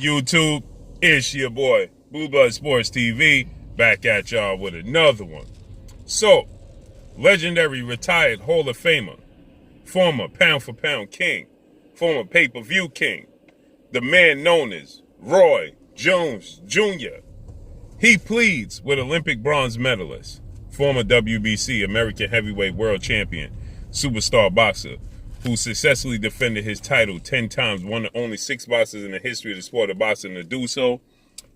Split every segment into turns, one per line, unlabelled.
YouTube? It's your boy, Blue Blood Sports TV, back at y'all with another one. So, legendary retired Hall of Famer, former pound-for-pound king, former pay-per-view king, the man known as Roy Jones Jr. He pleads with Olympic bronze medalist, former WBC American Heavyweight World Champion, superstar boxer, who successfully defended his title 10 times, one of only 6 boxers in the history of the sport of boxing to do so,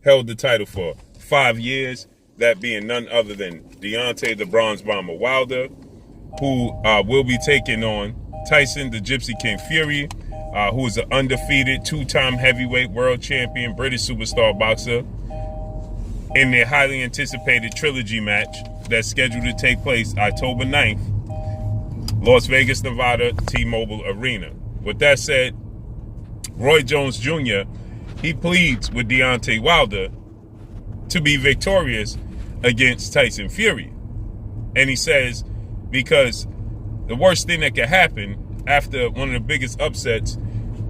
held the title for 5 years, that being none other than Deontay the Bronze Bomber Wilder, who will be taking on Tyson the Gypsy King Fury, who is an undefeated 2-time heavyweight world champion, British superstar boxer, in their highly anticipated trilogy match that's scheduled to take place October 9th, Las Vegas, Nevada, T-Mobile Arena. With that said, Roy Jones Jr., he pleads with Deontay Wilder to be victorious against Tyson Fury. And he says, because the worst thing that could happen after one of the biggest upsets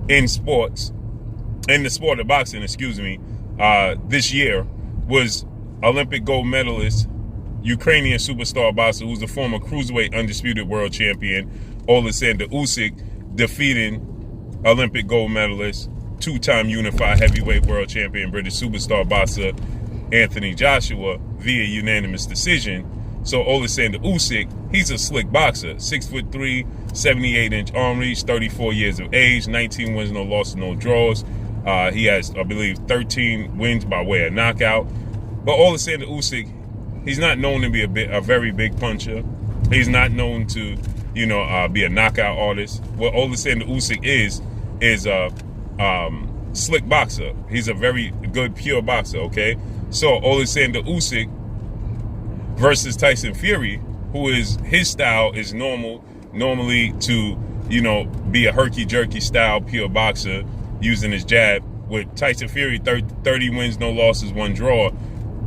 in sports, in the sport of boxing, this year, was Olympic gold medalist, Ukrainian superstar boxer, who's a former cruiserweight undisputed world champion, OLEKSANDR Usyk, defeating Olympic gold medalist, 2-time unified heavyweight world champion, British superstar boxer, Anthony Joshua, via unanimous decision. So OLEKSANDR Usyk, he's a slick boxer, 6'3", 78-inch arm reach, 34 years of age, 19 wins, no losses, no draws. He has, I believe, 13 wins by way of knockout. But OLEKSANDR Usyk, he's not known to be a very big puncher. He's not known to, be a knockout artist. What OLEKSANDR Usyk is a slick boxer. He's a very good, pure boxer, okay? So OLEKSANDR Usyk versus Tyson Fury, his style is normally to, be a herky-jerky style, pure boxer, using his jab. With Tyson Fury, 30 wins, no losses, 1 draw,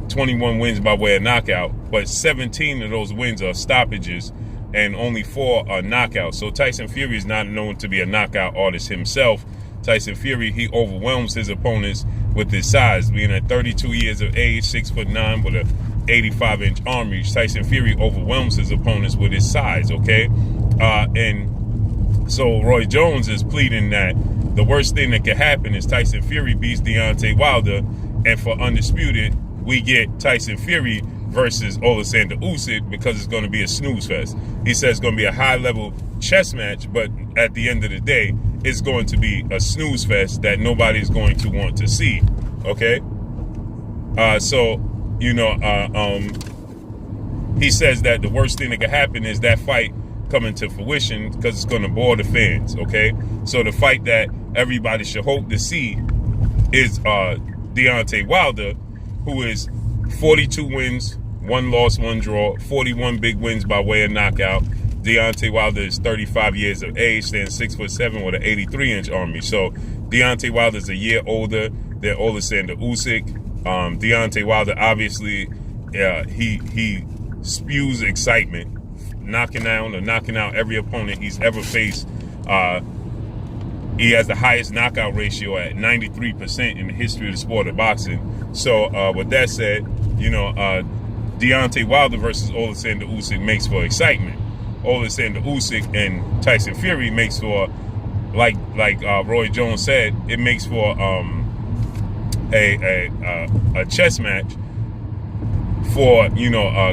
21 wins by way of knockout, but 17 of those wins are stoppages and only 4 are knockouts. So Tyson Fury is not known to be a knockout artist himself. Tyson Fury, he overwhelms his opponents with his size. Being at 32 years of age, 6'9", with a 85-inch arm reach, Tyson Fury overwhelms his opponents with his size, okay? And so Roy Jones is pleading that the worst thing that could happen is Tyson Fury beats Deontay Wilder, and for undisputed, we get Tyson Fury versus OLEKSANDR Usyk, because it's going to be a snooze fest. He says it's going to be a high-level chess match, but at the end of the day, it's going to be a snooze fest that nobody's going to want to see, okay? He says that the worst thing that could happen is that fight coming to fruition, because it's going to bore the fans, okay? So the fight that everybody should hope to see is Deontay Wilder, who is 42 wins, 1 loss, 1 draw, 41 big wins by way of knockout. Deontay Wilder is 35 years of age, stands 6'7" with an 83-inch arm reach. So Deontay Wilder is a year older than OLEKSANDR Usyk. Deontay Wilder, obviously, he spews excitement, knocking out every opponent he's ever faced. He has the highest knockout ratio at 93% in the history of the sport of boxing. So with that said, Deontay Wilder versus OLEKSANDR Usyk makes for excitement. OLEKSANDR Usyk and Tyson Fury makes for, like Roy Jones said, it makes for a chess match for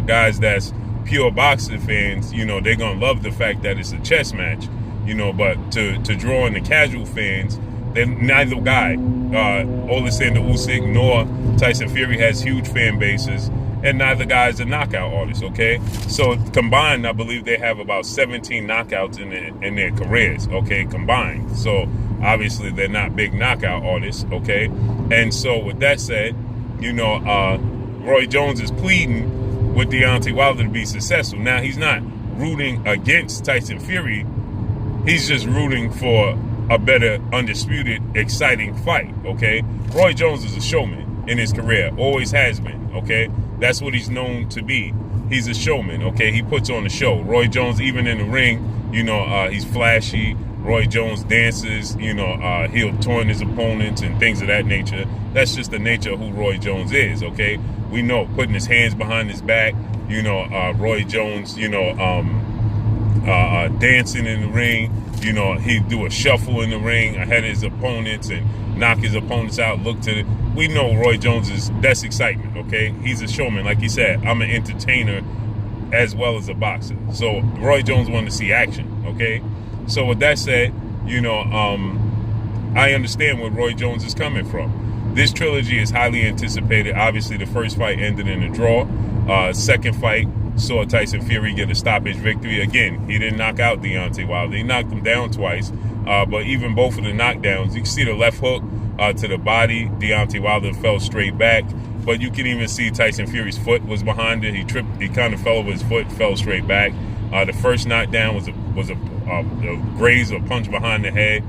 guys that's pure boxing fans. They're gonna love the fact that it's a chess match. But to draw in the casual fans, then neither guy, OLEKSANDR Usyk nor Tyson Fury, has huge fan bases, and neither guy is a knockout artist, okay? So combined, I believe they have about 17 knockouts in their careers, okay, combined. So obviously they're not big knockout artists, okay? And so with that said, Roy Jones is pleading with Deontay Wilder to be successful. Now, he's not rooting against Tyson Fury. He's just rooting for a better, undisputed, exciting fight, okay? Roy Jones is a showman in his career, always has been, okay? That's what he's known to be. He's a showman, okay? He puts on a show. Roy Jones, even in the ring, he's flashy, Roy Jones dances, he'll taunt his opponents and things of that nature. That's just the nature of who Roy Jones is, okay? We know, putting his hands behind his back, Roy Jones, dancing in the ring, he'd do a shuffle in the ring ahead of his opponents and knock his opponents out, we know Roy Jones that's excitement, okay? He's a showman. Like he said, I'm an entertainer as well as a boxer. So Roy Jones wanted to see action, okay? So with that said, I understand where Roy Jones is coming from. This trilogy is highly anticipated. Obviously, the first fight ended in a draw. Second fight saw Tyson Fury get a stoppage victory. Again, he didn't knock out Deontay Wilder. He knocked him down twice. But even both of the knockdowns, you can see the left hook to the body. Deontay Wilder fell straight back. But you can even see Tyson Fury's foot was behind it. He tripped. He kind of fell over his foot, fell straight back. The first knockdown was a graze or punch behind the head.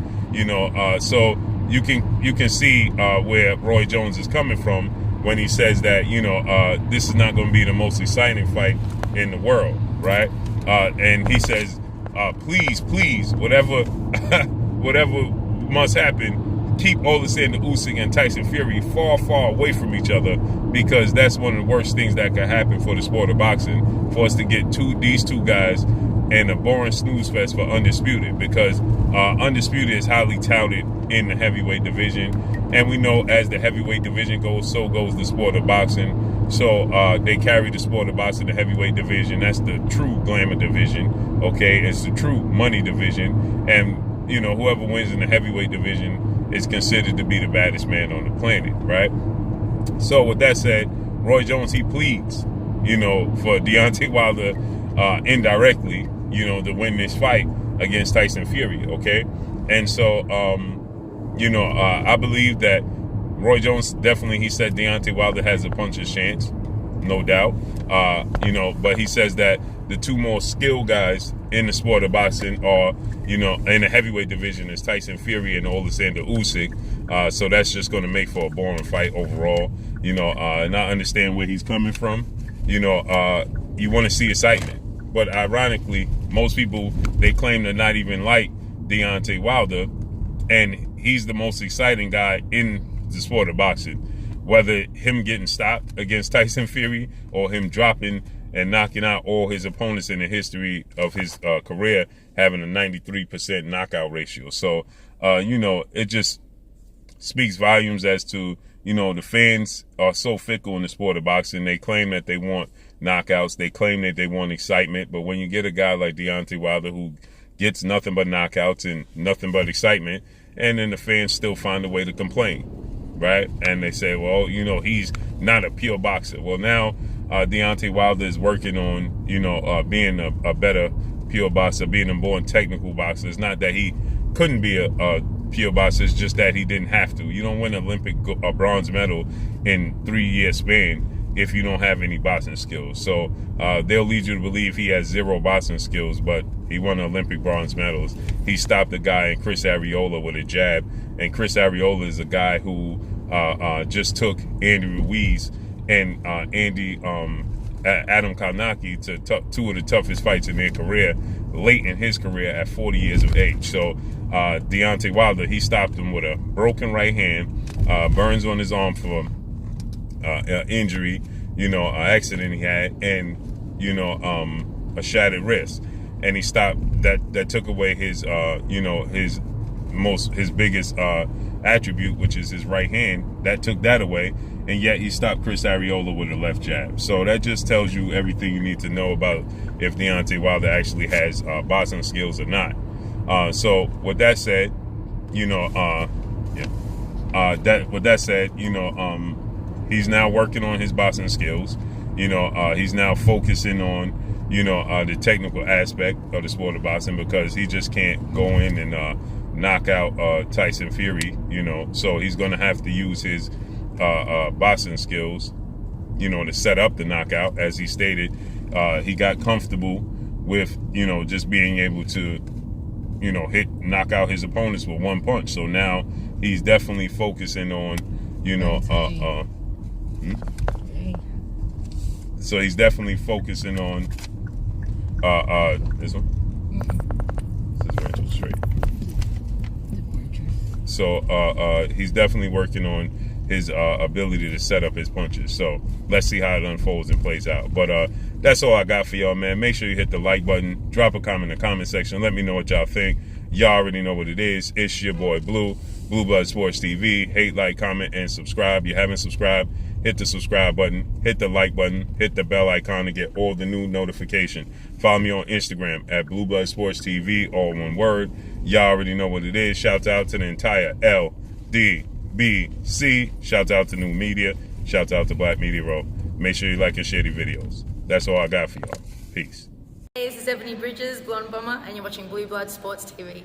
So you can see where Roy Jones is coming from when he says that this is not going to be the most exciting fight in the world, right? And he says, please, whatever must happen, keep Oleksandr Usyk and Tyson Fury far, far away from each other, because that's one of the worst things that could happen for the sport of boxing, for us to get these two guys in a boring snooze fest for Undisputed, because Undisputed is highly touted in the heavyweight division, and we know as the heavyweight division goes, so goes the sport of boxing. So they carry the sport of boxing, the heavyweight division. That's the true glamour division, okay? It's the true money division, and whoever wins in the heavyweight division is considered to be the baddest man on the planet, right? So with that said, Roy Jones, he pleads, for Deontay Wilder indirectly, to win this fight against Tyson Fury, okay? And so, I believe that Roy Jones definitely, he said Deontay Wilder has a puncher's chance, no doubt. But he says that the two most skilled guys in the sport of boxing are, in the heavyweight division is Tyson Fury and Oleksandr Usyk. So that's just going to make for a boring fight overall, and I understand where he's coming from. You want to see excitement. But ironically, most people, they claim to not even like Deontay Wilder, and he's the most exciting guy in the sport of boxing. Whether him getting stopped against Tyson Fury or him dropping and knocking out all his opponents in the history of his career, having a 93% knockout ratio. So, it just speaks volumes as to, the fans are so fickle in the sport of boxing. They claim that they want knockouts. They claim that they want excitement. But when you get a guy like Deontay Wilder who gets nothing but knockouts and nothing but excitement, and then the fans still find a way to complain, right? And they say, well, he's not a pure boxer. Well, now Deontay Wilder is working on, being a better pure boxer, being a more technical boxer. It's not that he couldn't be a pure boxer, it's just that he didn't have to. You don't win an Olympic bronze medal in 3-year span if you don't have any boxing skills. So they'll lead you to believe he has zero boxing skills, but he won Olympic bronze medals. He stopped a guy in Chris Arreola with a jab, and Chris Arreola is a guy who just took Andy Ruiz and Adam Karnacki to two of the toughest fights in their career, late in his career at 40 years of age. So Deontay Wilder, he stopped him with a broken right hand, burns on his arm for injury, an accident he had, and a shattered wrist. And he stopped that took away his his biggest attribute, which is his right hand. That took that away, and yet he stopped Chris Arreola with a left jab. So that just tells you everything you need to know about if Deontay Wilder actually has boxing skills or not. So with that said, he's now working on his boxing skills. He's now focusing on the technical aspect of the sport of boxing, because he just can't go in and knock out Tyson Fury, so he's going to have to use his boxing skills, to set up the knockout. As he stated, he got comfortable with, just being able to, knock out his opponents with one punch. So now he's definitely focusing on, so he's definitely focusing on this one. This is Rachel straight. So he's definitely working on his ability to set up his punches. So let's see how it unfolds and plays out. But that's all I got for y'all, man. Make sure you hit the like button, drop a comment in the comment section. Let me know what y'all think. Y'all already know what it is. It's your boy Blue Blood Sports TV. Hate, like, comment, and subscribe. You haven't subscribed, hit the subscribe button, hit the like button, hit the bell icon to get all the new notification. Follow me on Instagram at Blue Blood Sports TV, all one word. Y'all already know what it is. Shout out to the entire LDBC. Shout out to New Media. Shout out to Black Media Row. Make sure you like and share the videos. That's all I got for y'all. Peace.
Hey, this is Ebony Bridges, Blonde Bomber, and you're watching Blue Blood Sports TV.